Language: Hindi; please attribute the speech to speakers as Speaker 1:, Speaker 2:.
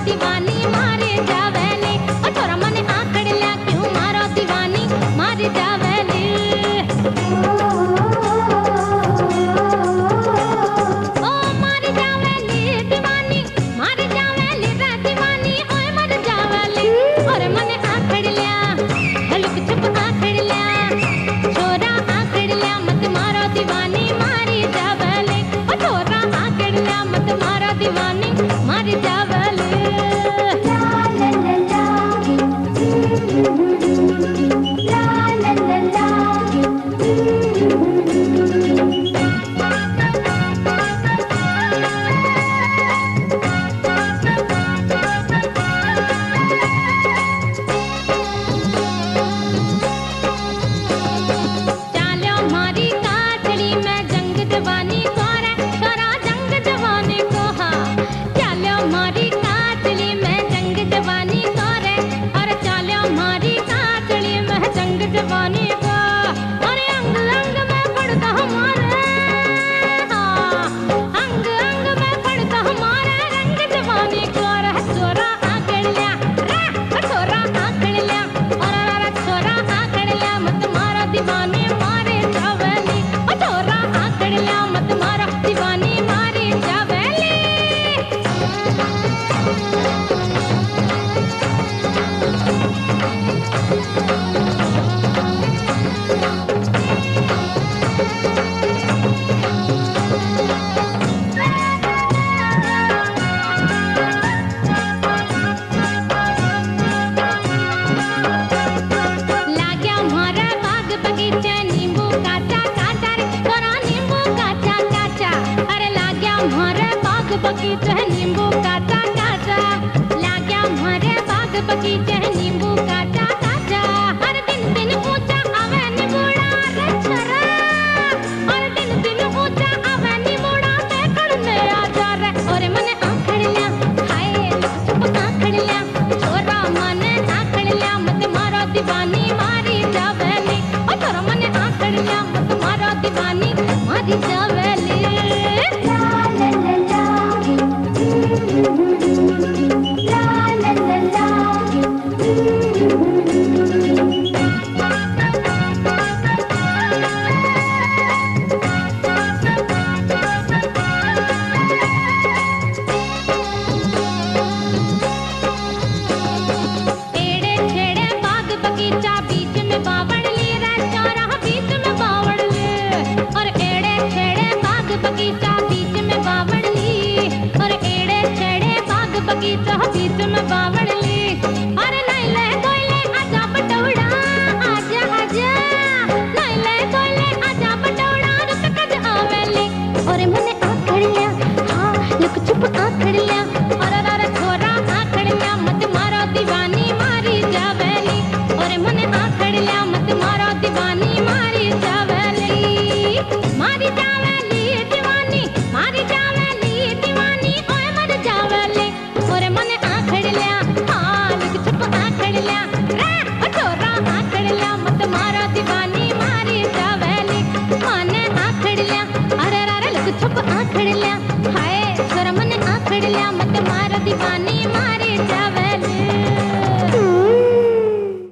Speaker 1: दीवानी मारे जावेली। ओ छोरा मने आकड़ लिया क्यों मारो दीवानी मारे जावेली। ओ मारे जावेली दीवानी मारे जावेली रे दीवानी ओए मर जावेली। और मने आकड़ लिया लुक छुप आकड़ लिया छोरा आकड़ लिया मत मारो दीवानी मारी जावेली। ओ छोरा आकड़ लिया मत मारो दीवानी मारी जावेली। चालो मारी काटड़ी में जंग जवानी को रे छोरा जंग जवानी को हा। चालो मारी काटड़ी में जंग जवानी को रे और चालो मारी काटड़ी में जंग जवानी को। और अंग अंग में पड़ता हमारे हाँ अंग अंग में पड़ता हमारे रंग जवानी को रे। छोरा आकड़ लिया रे छोरा आकड़ लिया और छोरा आकड़ लिया मत मारो दीवानी मारे जावेली। ओ छोरा आकड़ लिया मत मारो दीवानी मारे जावेली। लाग्या मारे बाग बगीचे नींबू काचा काचा रे छोरा नींबू काचा काचा। अरे लाग्या मारे बाग बगीचे नींबू काचा काचा। लाग्या मारे बाग बगीचे नींबू काचा काचा। हर दिन दिन ऊंचा आवे निबूड़ा रे छोरा और दिन दिन ऊंचा आवे निबूड़ा देखण ने आजा रे। और मने आखड़ लिया हाय लुक छुप आखड़ लिया छोरा मने आखड़ लिया मत मारो दीवानी मारी जावेली। ओ छोरा मने आखड़ लिया मत मारो दीवानी मारी जावेली। एड़े छेड़े बाग बगीचा बीच में बावड़ ली रे छोरा बीच में बावड़ ली। और एड़े छेड़े बाग बगीचा बीच में बावड़ ली। और एड़े छेड़े बाग बगीचा बीच में बावड़ ली। अरे